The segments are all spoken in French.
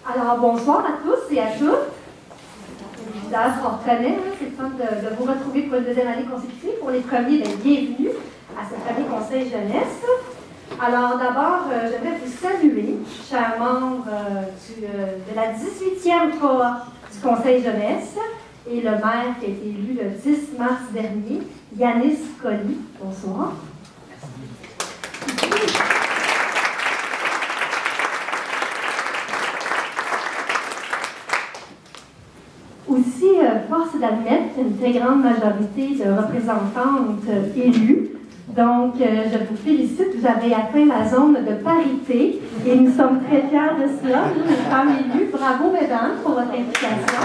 Alors, bonsoir à tous et à toutes. Les visages qu'on reconnaît, c'est le fun de vous retrouver pour une deuxième année consécutive. Pour les premiers, bienvenue à ce premier conseil jeunesse. Alors, d'abord, j'aimerais vous saluer, chers membres de la 18e cohorte du conseil jeunesse et le maire qui a été élu le 10 mars dernier, Yanis Colli. Bonsoir. Aussi, force d'admettre une très grande majorité de représentantes élues. Donc, je vous félicite, vous avez atteint la zone de parité et nous sommes très fiers de cela, nous, les femmes élues. Bravo, mesdames, pour votre implication.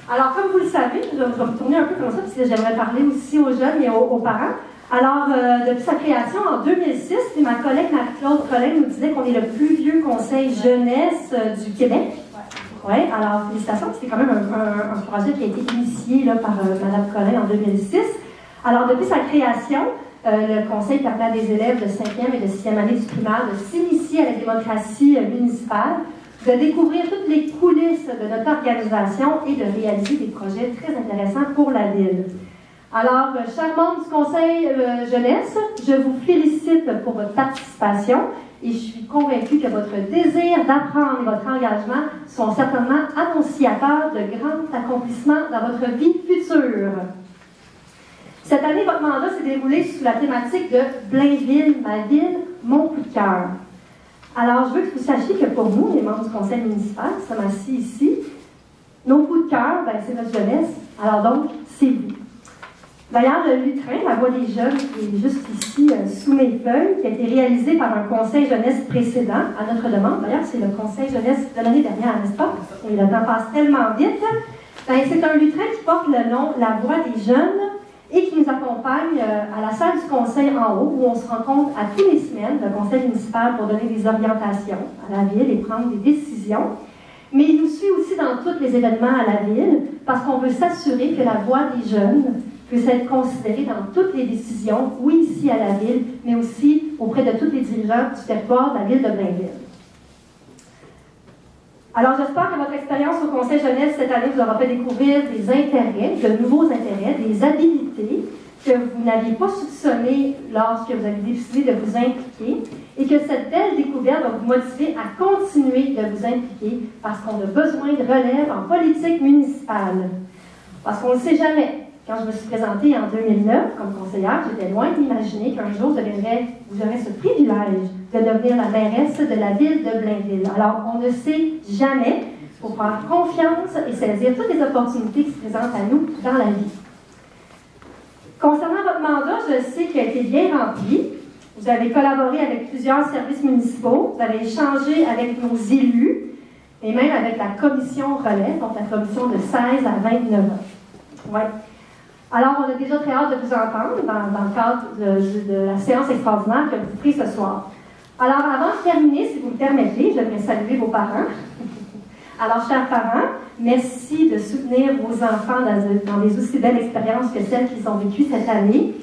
Alors, comme vous le savez, je vais me tourner un peu comme ça, parce que j'aimerais parler aussi aux jeunes et aux parents. Alors, depuis sa création en 2006, et ma collègue Marie-Claude Collin nous disait qu'on est le plus vieux conseil jeunesse du Québec. Oui, alors félicitations, c'était quand même un projet qui a été initié là, par Mme Collin en 2006. Alors, depuis sa création, le conseil permet à des élèves de 5e et de 6e année du primaire de s'initier à la démocratie municipale, de découvrir toutes les coulisses de notre organisation et de réaliser des projets très intéressants pour la ville. Alors, chers membres du conseil jeunesse, je vous félicite pour votre participation et je suis convaincue que votre désir d'apprendre et votre engagement sont certainement annonciateurs de grands accomplissements dans votre vie future. Cette année, votre mandat s'est déroulé sous la thématique de Blainville, ma ville, mon coup de cœur. Alors, je veux que vous sachiez que pour nous, les membres du conseil municipal, qui sommes assis ici, nos coups de cœur, c'est notre jeunesse. Alors donc, c'est vous. D'ailleurs, le lutrin, la voix des jeunes, qui est juste ici sous mes feuilles, qui a été réalisé par un conseil jeunesse précédent, à notre demande. D'ailleurs, c'est le conseil jeunesse de l'année dernière, n'est-ce pas? Et le temps passe tellement vite. C'est un lutrin qui porte le nom La Voix des jeunes et qui nous accompagne à la salle du conseil en haut, où on se rencontre à tous les semaines, le conseil municipal, pour donner des orientations à la ville et prendre des décisions. Mais il nous suit aussi dans tous les événements à la ville, parce qu'on veut s'assurer que la voix des jeunes puisse être considérée dans toutes les décisions, oui, ici à la ville, mais aussi auprès de tous les dirigeants du territoire de la ville de Blainville. Alors, j'espère que votre expérience au Conseil jeunesse cette année vous aura fait découvrir des intérêts, de nouveaux intérêts, des habilités que vous n'aviez pas soupçonnées lorsque vous avez décidé de vous impliquer et que cette belle découverte va vous motiver à continuer de vous impliquer parce qu'on a besoin de relève en politique municipale. Parce qu'on ne sait jamais. Quand je me suis présentée en 2009 comme conseillère, j'étais loin d'imaginer qu'un jour, vous aurez ce privilège de devenir la mairesse de la ville de Blainville. Alors, on ne sait jamais. Il faut faire confiance et saisir toutes les opportunités qui se présentent à nous dans la vie. Concernant votre mandat, je sais qu'il a été bien rempli. Vous avez collaboré avec plusieurs services municipaux. Vous avez échangé avec nos élus et même avec la commission relais, donc la commission de 16 à 29 ans. Ouais. Alors, on a déjà très hâte de vous entendre dans le cadre de la séance extraordinaire que vous ferez ce soir. Alors, avant de terminer, si vous me permettez, j'aimerais saluer vos parents. Alors, chers parents, merci de soutenir vos enfants dans des aussi belles expériences que celles qu'ils ont vécues cette année.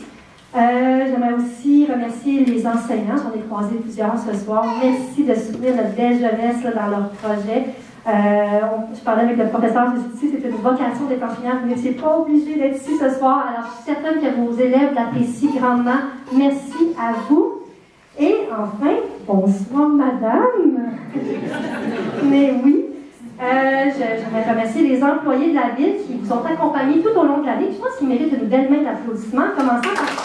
J'aimerais aussi remercier les enseignants, j'en ai croisé plusieurs ce soir. Merci de soutenir notre belle jeunesse dans leur projet. Je parlais avec le professeur ici, c'était une vocation d'être enseignant. Vous n'étiez pas obligé d'être ici ce soir. Alors, je suis certaine que vos élèves l'apprécient grandement. Merci à vous. Et enfin, bonsoir, madame. Mais oui, j'aimerais remercier les employés de la ville qui vous ont accompagnés tout au long de l'année. Je pense qu'ils méritent une belle main d'applaudissements, commençant par...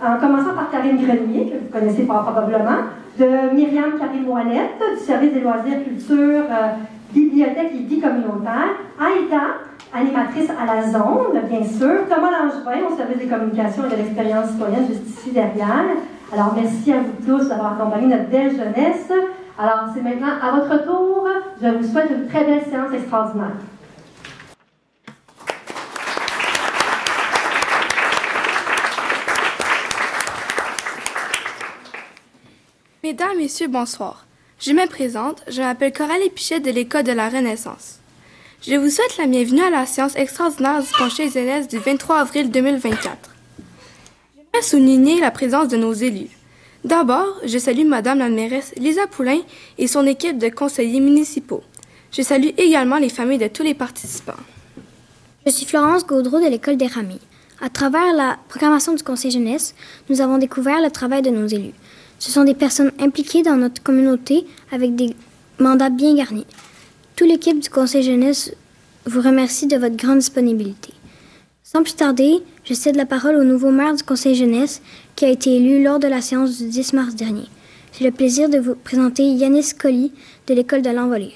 En commençant par Karine Grenier, que vous connaissez probablement, de Myriam Carré-Moilette, du service des loisirs, culture, bibliothèque et vie communautaire, Aïda, animatrice à la zone, bien sûr, Thomas Langevin, au service des communications et de l'expérience citoyenne, juste ici derrière. Alors, merci à vous tous d'avoir accompagné notre belle jeunesse. Alors, c'est maintenant à votre tour. Je vous souhaite une très belle séance extraordinaire. Mesdames, Messieurs, bonsoir. Je me présente, je m'appelle Coralie Pichet de l'École de la Renaissance. Je vous souhaite la bienvenue à la séance extraordinaire du Conseil jeunesse du 23 avril 2024. J'aimerais souligner la présence de nos élus. D'abord, je salue Madame la mairesse Lisa Poulain et son équipe de conseillers municipaux. Je salue également les familles de tous les participants. Je suis Florence Gaudreau de l'École des Ramilles. À travers la programmation du Conseil jeunesse, nous avons découvert le travail de nos élus. Ce sont des personnes impliquées dans notre communauté avec des mandats bien garnis. Toute l'équipe du Conseil jeunesse vous remercie de votre grande disponibilité. Sans plus tarder, je cède la parole au nouveau maire du Conseil jeunesse qui a été élu lors de la séance du 10 mars dernier. J'ai le plaisir de vous présenter Yanis Colli de l'École de l'Envolée.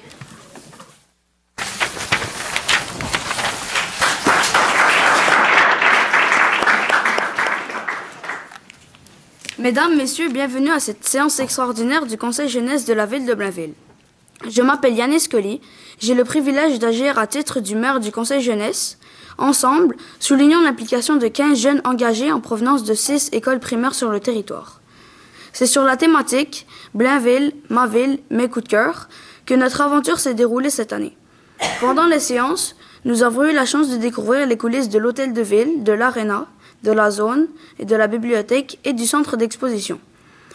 Mesdames, Messieurs, bienvenue à cette séance extraordinaire du Conseil jeunesse de la ville de Blainville. Je m'appelle Yanis Colli, j'ai le privilège d'agir à titre du maire du Conseil jeunesse. Ensemble, soulignons l'implication de 15 jeunes engagés en provenance de 6 écoles primaires sur le territoire. C'est sur la thématique « Blainville, ma ville, mes coups de cœur » que notre aventure s'est déroulée cette année. Pendant les séances, nous avons eu la chance de découvrir les coulisses de l'hôtel de ville, de l'aréna, de la zone et de la bibliothèque et du centre d'exposition.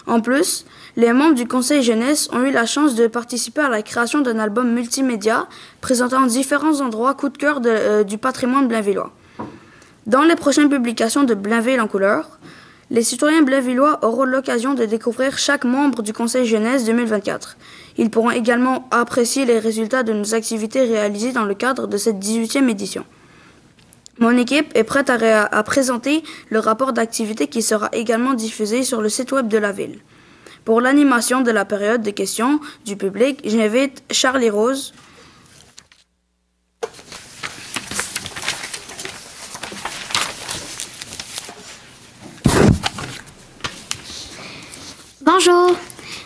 En plus, les membres du Conseil jeunesse ont eu la chance de participer à la création d'un album multimédia présentant différents endroits coup de cœur du patrimoine blainvillois. Dans les prochaines publications de Blainville en couleur, les citoyens blainvillois auront l'occasion de découvrir chaque membre du Conseil jeunesse 2024. Ils pourront également apprécier les résultats de nos activités réalisées dans le cadre de cette 18e édition. Mon équipe est prête à présenter le rapport d'activité qui sera également diffusé sur le site web de la ville. Pour l'animation de la période de questions du public, j'invite Charlie Rose. Bonjour,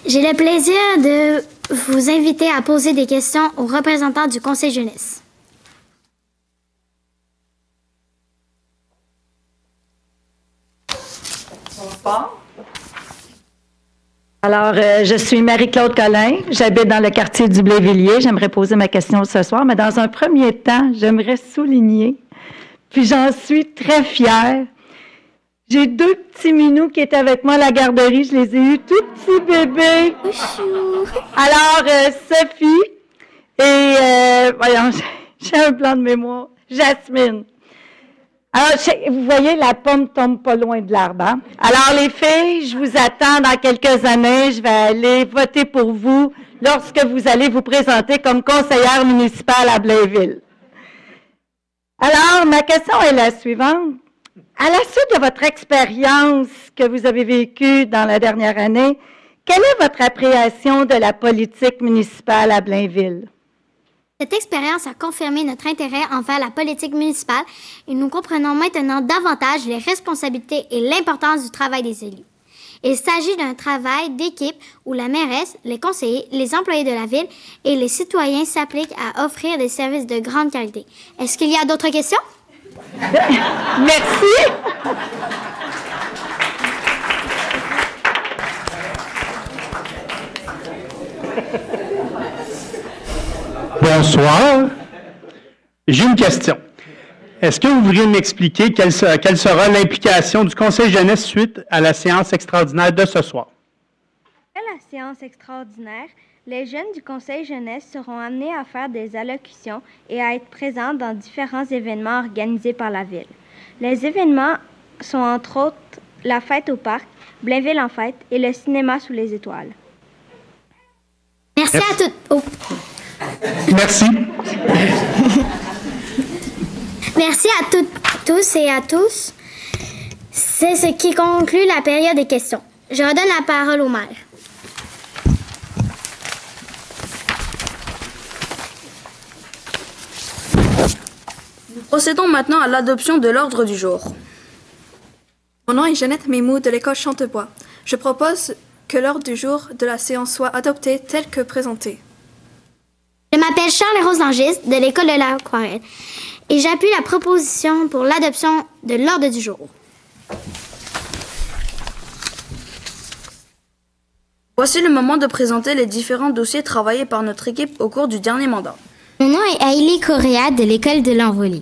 j'ai le plaisir de vous inviter à poser des questions aux représentants du Conseil jeunesse. Bonsoir. Alors, je suis Marie-Claude Collin, j'habite dans le quartier du Blainvilliers. J'aimerais poser ma question ce soir, mais dans un premier temps, j'aimerais souligner, puis j'en suis très fière. J'ai 2 petits minous qui étaient avec moi à la garderie, je les ai eus tout petits bébés. Alors, Sophie et, voyons, j'ai un blanc de mémoire, Jasmine. Alors, vous voyez, la pomme tombe pas loin de l'arbre. Hein? Alors, les filles, je vous attends dans quelques années. Je vais aller voter pour vous lorsque vous allez vous présenter comme conseillère municipale à Blainville. Alors, ma question est la suivante. À la suite de votre expérience que vous avez vécue dans la dernière année, quelle est votre appréciation de la politique municipale à Blainville? Cette expérience a confirmé notre intérêt envers la politique municipale et nous comprenons maintenant davantage les responsabilités et l'importance du travail des élus. Il s'agit d'un travail d'équipe où la mairesse, les conseillers, les employés de la ville et les citoyens s'appliquent à offrir des services de grande qualité. Est-ce qu'il y a d'autres questions? Merci. Bonsoir. J'ai une question. Est-ce que vous pourriez m'expliquer quelle sera l'implication du Conseil jeunesse suite à la séance extraordinaire de ce soir? Après la séance extraordinaire, les jeunes du Conseil jeunesse seront amenés à faire des allocutions et à être présents dans différents événements organisés par la ville. Les événements sont entre autres la fête au parc, Blainville en fête et le cinéma sous les étoiles. Merci à toutes. Oh. Merci. Merci à toutes, tous et à tous. C'est ce qui conclut la période des questions. Je redonne la parole au maire. Nous procédons maintenant à l'adoption de l'ordre du jour. Mon nom est Jeannette Mémou de l'école Chantebois. Je propose que l'ordre du jour de la séance soit adopté tel que présenté. Je m'appelle Charles-Rose Langis de l'école de l'Aquarelle et j'appuie la proposition pour l'adoption de l'ordre du jour. Voici le moment de présenter les différents dossiers travaillés par notre équipe au cours du dernier mandat. Mon nom est Hailey Correa de l'école de l'Envolée.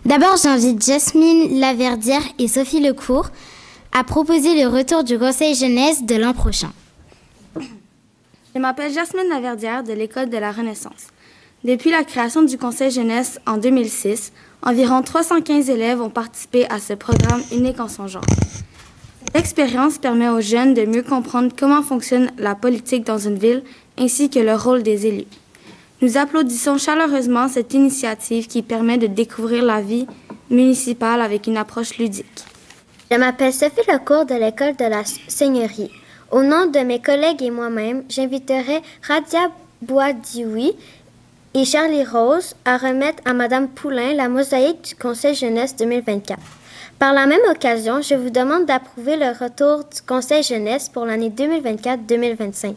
D'abord, j'invite Jasmine Laverdière et Sophie Lecourt à proposer le retour du Conseil jeunesse de l'an prochain. Je m'appelle Jasmine Laverdière de l'école de la Renaissance. Depuis la création du Conseil jeunesse en 2006, environ 315 élèves ont participé à ce programme unique en son genre. Cette expérience permet aux jeunes de mieux comprendre comment fonctionne la politique dans une ville ainsi que le rôle des élus. Nous applaudissons chaleureusement cette initiative qui permet de découvrir la vie municipale avec une approche ludique. Je m'appelle Sophie Lecourt de l'école de la Seigneurie. Au nom de mes collègues et moi-même, j'inviterai Radia Boisdioui et Charlie Rose à remettre à Mme Poulain la mosaïque du Conseil jeunesse 2024. Par la même occasion, je vous demande d'approuver le retour du Conseil jeunesse pour l'année 2024-2025.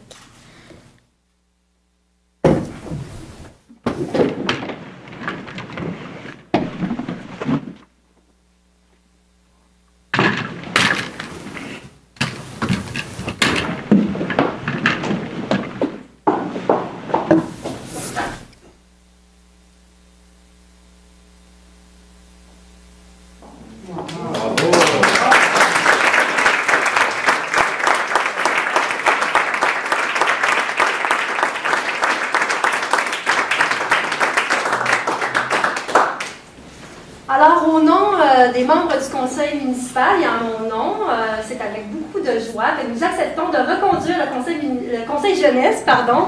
Alors, au nom des membres du conseil municipal et en mon nom, c'est avec beaucoup de joie que nous acceptons de reconduire le conseil jeunesse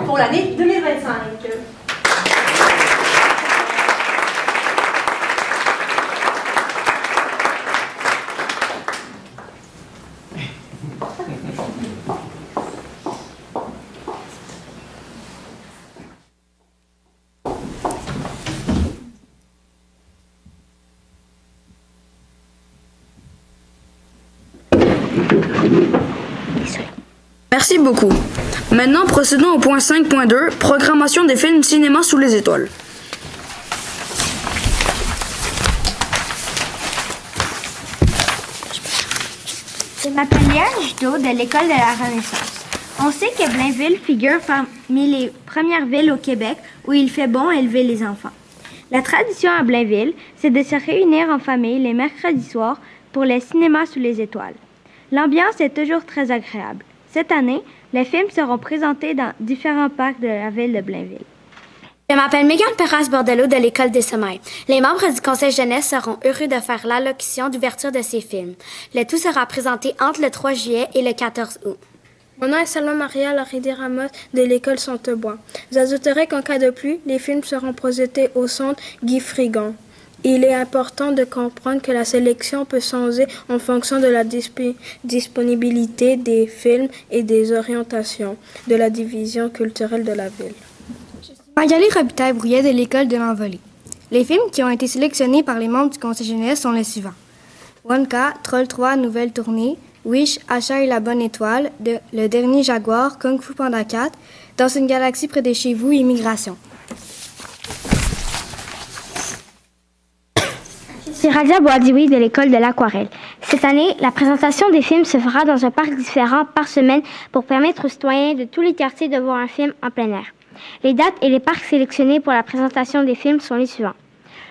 pour l'année 2025. Merci beaucoup. Maintenant, procédons au point 5.2, programmation des films cinéma sous les étoiles. Je m'appelle Léa Juteau de l'école de la Renaissance. On sait que Blainville figure parmi les premières villes au Québec où il fait bon élever les enfants. La tradition à Blainville, c'est de se réunir en famille les mercredis soirs pour les cinémas sous les étoiles. L'ambiance est toujours très agréable. Cette année, les films seront présentés dans différents parcs de la ville de Blainville. Je m'appelle Mégane Perras-Bordelot de l'école des Sommeils. Les membres du Conseil jeunesse seront heureux de faire l'allocution d'ouverture de ces films. Le tout sera présenté entre le 3 juillet et le 14 août. Mon nom est Salma Maria Laridi-Ramos de l'école Sainte-Bois. J'ajouterai qu'en cas de pluie, les films seront projetés au centre Guy Frigon. Il est important de comprendre que la sélection peut changer en fonction de la disponibilité des films et des orientations de la division culturelle de la ville. Magali Robitaille-Brouillet de l'école de l'Envolée. Les films qui ont été sélectionnés par les membres du Conseil jeunesse sont les suivants. Wonka, Troll 3, nouvelle tournée, Wish, Asha et la bonne étoile, Le dernier Jaguar, Kung Fu Panda 4, Dans une galaxie près de chez vous, Immigration. Je suis Radia Boisdioui de l'école de l'Aquarelle. Cette année, la présentation des films se fera dans un parc différent par semaine pour permettre aux citoyens de tous les quartiers de voir un film en plein air. Les dates et les parcs sélectionnés pour la présentation des films sont les suivants.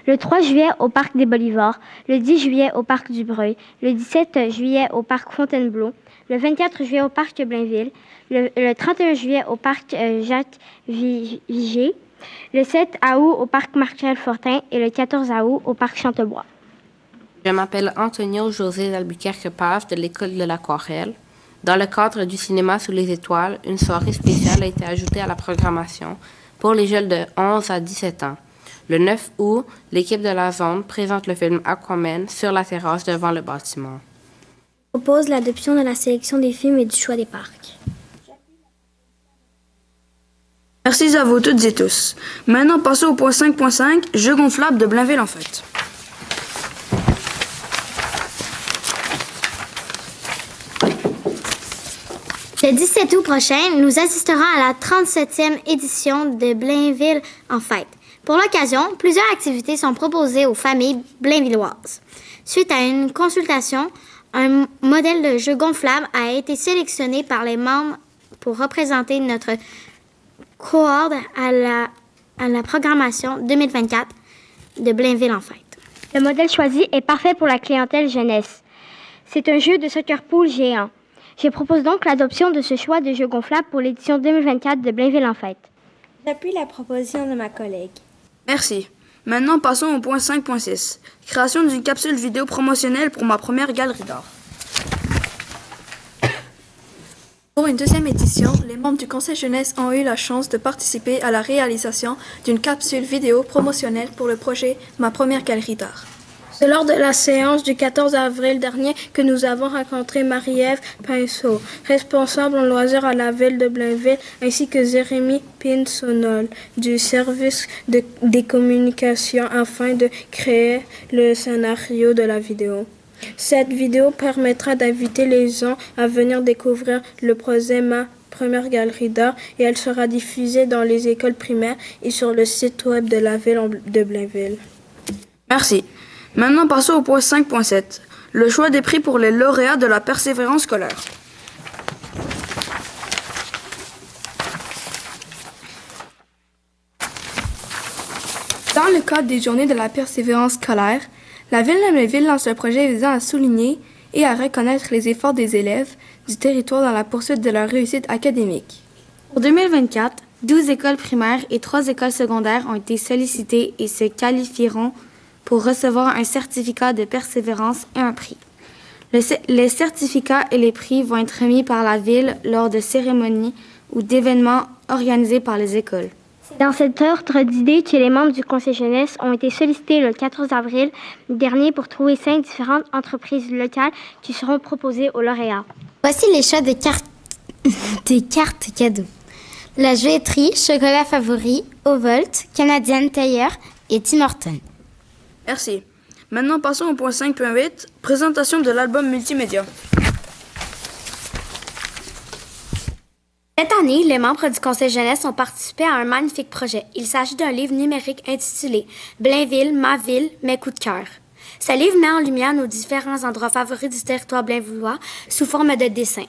Le 3 juillet au parc des Bolivars, le 10 juillet au parc du Breuil, le 17 juillet au parc Fontainebleau, le 24 juillet au parc Blainville, le 31 juillet au parc Jacques Vigée, le 7 août au parc Marcel Fortin et le 14 août au parc Chantebois. Je m'appelle Antonio José d'Albuquerque-Page de l'école de l'Aquarelle. Dans le cadre du cinéma sous les étoiles, une soirée spéciale a été ajoutée à la programmation pour les jeunes de 11 à 17 ans. Le 9 août, l'équipe de la zone présente le film Aquaman sur la terrasse devant le bâtiment. Je propose l'adoption de la sélection des films et du choix des parcs. Merci à vous toutes et tous. Maintenant, passons au point 5.5, jeu gonflable de Blainville en fête. Le 17 août prochain, nous assisterons à la 37e édition de Blainville en fête. Pour l'occasion, plusieurs activités sont proposées aux familles blainvilloises. Suite à une consultation, un modèle de jeu gonflable a été sélectionné par les membres pour représenter notre cohorte à la à la programmation 2024 de Blainville en fête. Le modèle choisi est parfait pour la clientèle jeunesse. C'est un jeu de soccer pool géant. Je propose donc l'adoption de ce choix de jeu gonflable pour l'édition 2024 de Blainville en fête. J'appuie la proposition de ma collègue. Merci. Maintenant, passons au point 5.6. Création d'une capsule vidéo promotionnelle pour ma première galerie d'art. Pour une deuxième édition, les membres du Conseil jeunesse ont eu la chance de participer à la réalisation d'une capsule vidéo promotionnelle pour le projet Ma première galerie d'art. C'est lors de la séance du 14 avril dernier que nous avons rencontré Marie-Ève Pinceau, responsable en loisirs à la ville de Blainville, ainsi que Jérémy Pinsonol du service des communications afin de créer le scénario de la vidéo. Cette vidéo permettra d'inviter les gens à venir découvrir le projet Ma première galerie d'art et elle sera diffusée dans les écoles primaires et sur le site web de la ville de Blainville. Merci. Maintenant, passons au point 5.7. Le choix des prix pour les lauréats de la persévérance scolaire. Dans le cadre des journées de la persévérance scolaire, la Ville de Blainville lance un projet visant à souligner et à reconnaître les efforts des élèves du territoire dans la poursuite de leur réussite académique. Pour 2024, 12 écoles primaires et 3 écoles secondaires ont été sollicitées et se qualifieront pour recevoir un certificat de persévérance et un prix. Les certificats et les prix vont être remis par la Ville lors de cérémonies ou d'événements organisés par les écoles. C'est dans cet ordre d'idées que les membres du Conseil jeunesse ont été sollicités le 14 avril dernier pour trouver 5 différentes entreprises locales qui seront proposées aux lauréats. Voici les choix des cartes cadeaux. La jouetterie Chocolat Favori, Ovolt, Canadian Tire et Tim Hortons. Merci. Maintenant, passons au point 5.8, présentation de l'album multimédia. Cette année, les membres du Conseil jeunesse ont participé à un magnifique projet. Il s'agit d'un livre numérique intitulé « Blainville, ma ville, mes coups de cœur ». Ce livre met en lumière nos différents endroits favoris du territoire blainvillois sous forme de dessins.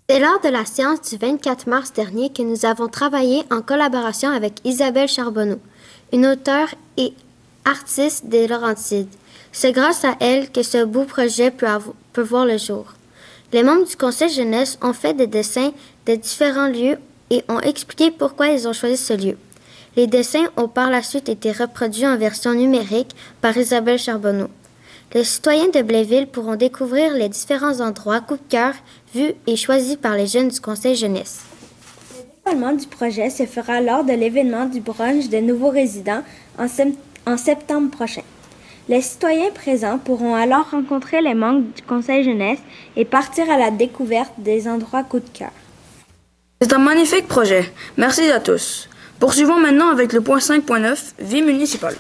C'est lors de la séance du 24 mars dernier que nous avons travaillé en collaboration avec Isabelle Charbonneau, une auteure et artiste des Laurentides. C'est grâce à elle que ce beau projet peut voir le jour. Les membres du Conseil jeunesse ont fait des dessins de différents lieux et ont expliqué pourquoi ils ont choisi ce lieu. Les dessins ont par la suite été reproduits en version numérique par Isabelle Charbonneau. Les citoyens de Blainville pourront découvrir les différents endroits coup de cœur vus et choisis par les jeunes du Conseil jeunesse. Le déploiement du projet se fera lors de l'événement du brunch de nouveaux résidents en septembre prochain. Les citoyens présents pourront alors rencontrer les membres du Conseil jeunesse et partir à la découverte des endroits coup de cœur. C'est un magnifique projet. Merci à tous. Poursuivons maintenant avec le point 5.9, vie municipale.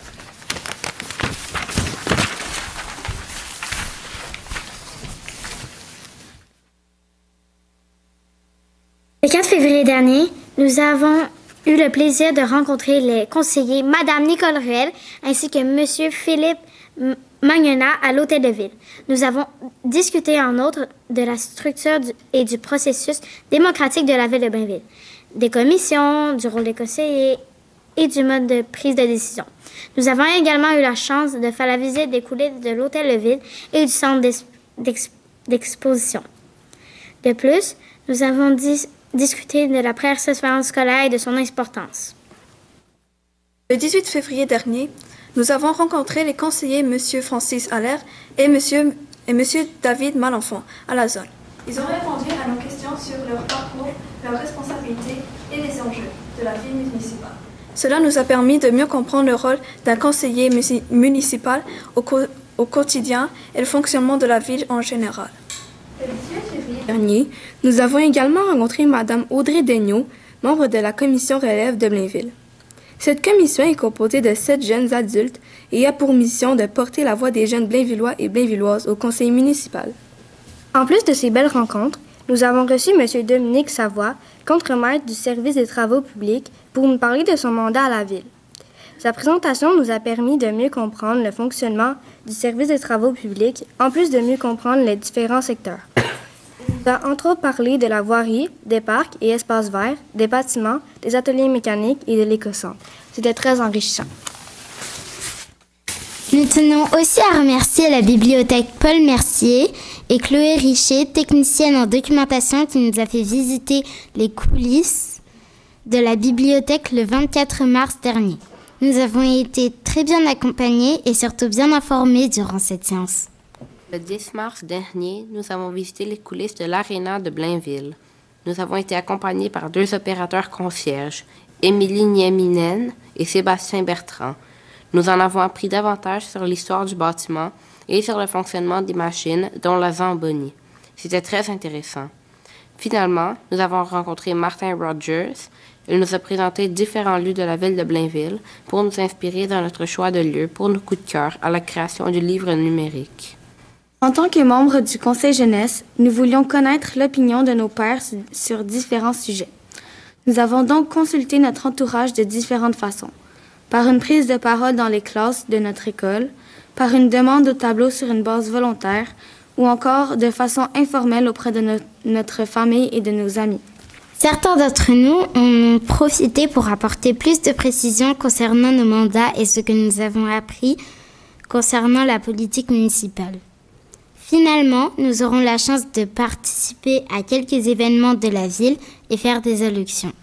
Le 4 février dernier, nous avons eu le plaisir de rencontrer les conseillers Mme Nicole Ruel ainsi que M. Philippe Magnona à l'Hôtel de Ville. Nous avons discuté en outre de la structure et du processus démocratique de la Ville de Blainville, des commissions, du rôle des conseillers et du mode de prise de décision. Nous avons également eu la chance de faire la visite des coulisses de l'Hôtel de Ville et du centre d'exposition. De plus, nous avons discuter de la persévérance scolaire et de son importance. Le 18 février dernier, nous avons rencontré les conseillers M. Francis Allaire et M. David Malenfant à la zone. Ils ont répondu à nos questions sur leur parcours, leurs responsabilités et les enjeux de la vie municipale. Cela nous a permis de mieux comprendre le rôle d'un conseiller municipal au quotidien et le fonctionnement de la ville en général. Le 18 février dernier, nous avons également rencontré Mme Audrey Daigneault, membre de la commission relève de Blainville. Cette commission est composée de 7 jeunes adultes et a pour mission de porter la voix des jeunes blainvillois et blainvilloises au conseil municipal. En plus de ces belles rencontres, nous avons reçu M. Dominique Savoie, contremaître du service des travaux publics, pour nous parler de son mandat à la Ville. Sa présentation nous a permis de mieux comprendre le fonctionnement du service des travaux publics, en plus de mieux comprendre les différents secteurs. Il nous a entre autres parlé de la voirie, des parcs et espaces verts, des bâtiments, des ateliers mécaniques et de l'éco-centre. C'était très enrichissant. Nous tenons aussi à remercier la bibliothèque Paul Mercier et Chloé Richer, technicienne en documentation, qui nous a fait visiter les coulisses de la bibliothèque le 24 mars dernier. Nous avons été très bien accompagnés et surtout bien informés durant cette séance. Le 10 mars dernier, nous avons visité les coulisses de l'Aréna de Blainville. Nous avons été accompagnés par 2 opérateurs concierges, Émilie Nieminen et Sébastien Bertrand. Nous en avons appris davantage sur l'histoire du bâtiment et sur le fonctionnement des machines, dont la Zamboni. C'était très intéressant. Finalement, nous avons rencontré Martin Rogers. Il nous a présenté différents lieux de la ville de Blainville pour nous inspirer dans notre choix de lieux pour nos coups de cœur à la création du livre numérique. En tant que membres du Conseil jeunesse, nous voulions connaître l'opinion de nos pairs sur différents sujets. Nous avons donc consulté notre entourage de différentes façons. Par une prise de parole dans les classes de notre école, par une demande au tableau sur une base volontaire, ou encore de façon informelle auprès de notre famille et de nos amis. Certains d'entre nous ont profité pour apporter plus de précisions concernant nos mandats et ce que nous avons appris concernant la politique municipale. Finalement, nous aurons la chance de participer à quelques événements de la ville et faire des allocutions.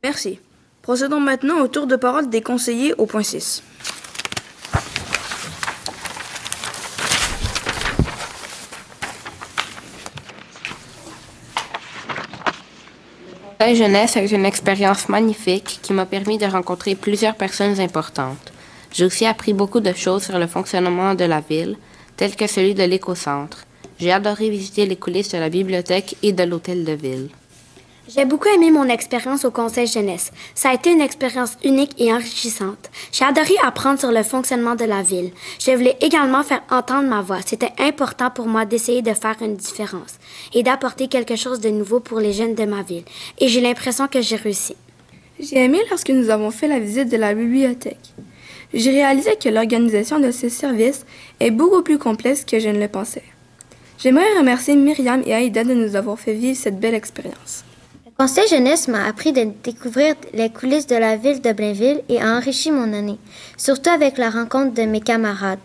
Merci. Procédons maintenant au tour de parole des conseillers au point 6. La jeunesse est une expérience magnifique qui m'a permis de rencontrer plusieurs personnes importantes. J'ai aussi appris beaucoup de choses sur le fonctionnement de la ville, tel que celui de l'éco-centre. J'ai adoré visiter les coulisses de la bibliothèque et de l'hôtel de ville. J'ai beaucoup aimé mon expérience au Conseil jeunesse. Ça a été une expérience unique et enrichissante. J'ai adoré apprendre sur le fonctionnement de la ville. Je voulais également faire entendre ma voix. C'était important pour moi d'essayer de faire une différence et d'apporter quelque chose de nouveau pour les jeunes de ma ville. Et j'ai l'impression que j'ai réussi. J'ai aimé lorsque nous avons fait la visite de la bibliothèque. J'ai réalisé que l'organisation de ce service est beaucoup plus complexe que je ne le pensais. J'aimerais remercier Myriam et Aïda de nous avoir fait vivre cette belle expérience. Le Conseil jeunesse m'a appris de découvrir les coulisses de la ville de Blainville et a enrichi mon année, surtout avec la rencontre de mes camarades.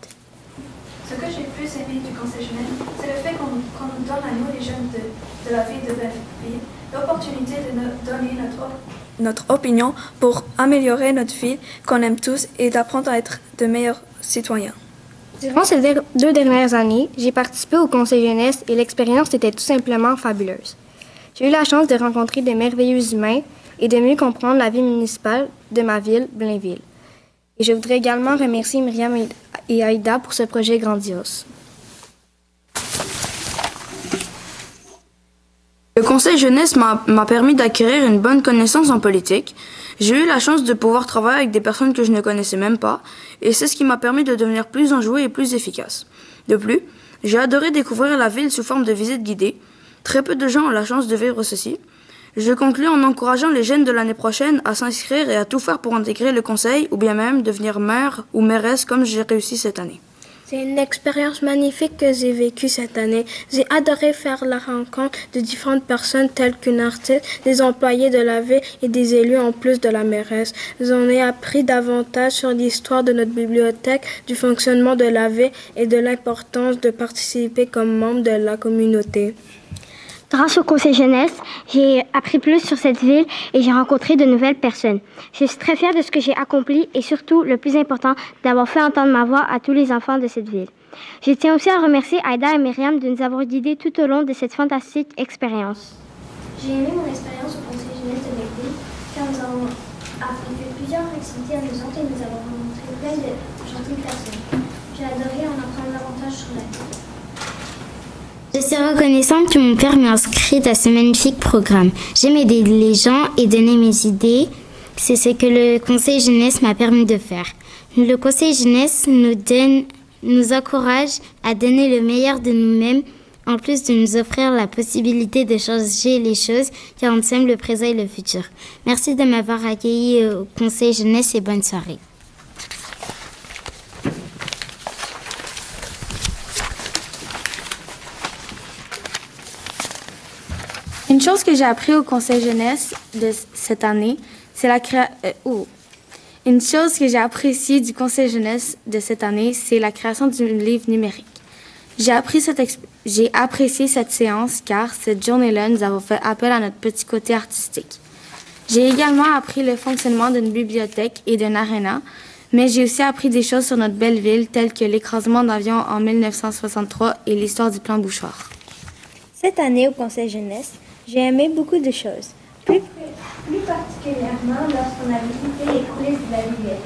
Ce que j'ai plus aimé du Conseil jeunesse, c'est le fait qu'on nous donne à nous, les jeunes de la ville de Blainville, l'opportunité de nous donner notre opinion pour améliorer notre vie qu'on aime tous et d'apprendre à être de meilleurs citoyens. Durant ces 2 dernières années, j'ai participé au Conseil jeunesse et l'expérience était tout simplement fabuleuse. J'ai eu la chance de rencontrer de merveilleux humains et de mieux comprendre la vie municipale de ma ville, Blainville. Et je voudrais également remercier Myriam et Aïda pour ce projet grandiose. Le Conseil jeunesse m'a permis d'acquérir une bonne connaissance en politique. J'ai eu la chance de pouvoir travailler avec des personnes que je ne connaissais même pas, et c'est ce qui m'a permis de devenir plus enjoué et plus efficace. De plus, j'ai adoré découvrir la ville sous forme de visite guidée. Très peu de gens ont la chance de vivre ceci. Je conclus en encourageant les jeunes de l'année prochaine à s'inscrire et à tout faire pour intégrer le conseil ou bien même devenir maire ou mairesse comme j'ai réussi cette année. C'est une expérience magnifique que j'ai vécue cette année. J'ai adoré faire la rencontre de différentes personnes telles qu'une artiste, des employés de la ville et des élus en plus de la mairesse. J'en ai appris davantage sur l'histoire de notre bibliothèque, du fonctionnement de la ville et de l'importance de participer comme membre de la communauté. Grâce au Conseil jeunesse, j'ai appris plus sur cette ville et j'ai rencontré de nouvelles personnes. Je suis très fière de ce que j'ai accompli et surtout, le plus important, d'avoir fait entendre ma voix à tous les enfants de cette ville. Je tiens aussi à remercier Aïda et Myriam de nous avoir guidés tout au long de cette fantastique expérience. J'ai aimé mon expérience au Conseil jeunesse de Blainville, car nous avons fait plusieurs activités amusantes et nous avons rencontré plein de gentilles personnes. J'ai adoré en apprendre davantage sur la ville. Je suis reconnaissante que mon père m'ait inscrite à ce magnifique programme. J'aime aider les gens et donner mes idées. C'est ce que le Conseil jeunesse m'a permis de faire. Le Conseil jeunesse nous encourage à donner le meilleur de nous-mêmes, en plus de nous offrir la possibilité de changer les choses, car nous sommes le présent et le futur. Merci de m'avoir accueilli au Conseil jeunesse et bonne soirée. Une chose que j'ai appris au Conseil jeunesse de cette année, c'est Une chose que j'ai appréciée du Conseil jeunesse de cette année, c'est la création du livre numérique. J'ai apprécié cette séance car cette journée-là, nous avons fait appel à notre petit côté artistique. J'ai également appris le fonctionnement d'une bibliothèque et d'un aréna, mais j'ai aussi appris des choses sur notre belle ville, telles que l'écrasement d'avions en 1963 et l'histoire du plan Bouchard. Cette année au Conseil jeunesse, j'ai aimé beaucoup de choses. Plus particulièrement lorsqu'on a visité les coulisses de la bibliothèque.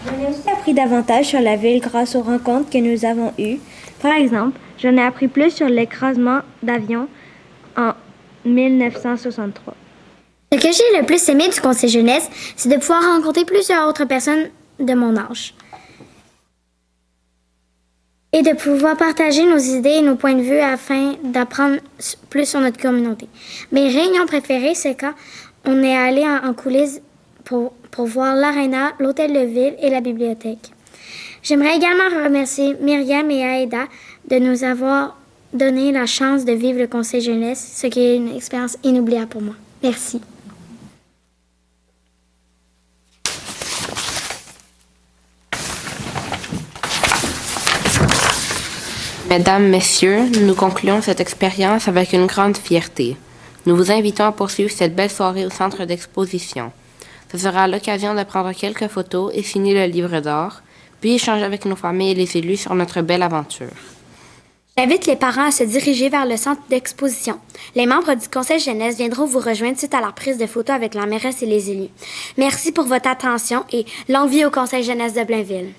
J'en ai aussi appris davantage sur la ville grâce aux rencontres que nous avons eues. Par exemple, j'en ai appris plus sur l'écrasement d'avions en 1963. Ce que j'ai le plus aimé du Conseil jeunesse, c'est de pouvoir rencontrer plusieurs autres personnes de mon âge et de pouvoir partager nos idées et nos points de vue afin d'apprendre plus sur notre communauté. Mes réunions préférées, c'est quand on est allé en coulisses pour voir l'aréna, l'hôtel de ville et la bibliothèque. J'aimerais également remercier Myriam et Aïda de nous avoir donné la chance de vivre le Conseil jeunesse, ce qui est une expérience inoubliable pour moi. Merci. Mesdames, Messieurs, nous concluons cette expérience avec une grande fierté. Nous vous invitons à poursuivre cette belle soirée au centre d'exposition. Ce sera l'occasion de prendre quelques photos et signer le livre d'or, puis échanger avec nos familles et les élus sur notre belle aventure. J'invite les parents à se diriger vers le centre d'exposition. Les membres du Conseil jeunesse viendront vous rejoindre suite à la prise de photos avec la mairesse et les élus. Merci pour votre attention et longue vie au Conseil jeunesse de Blainville.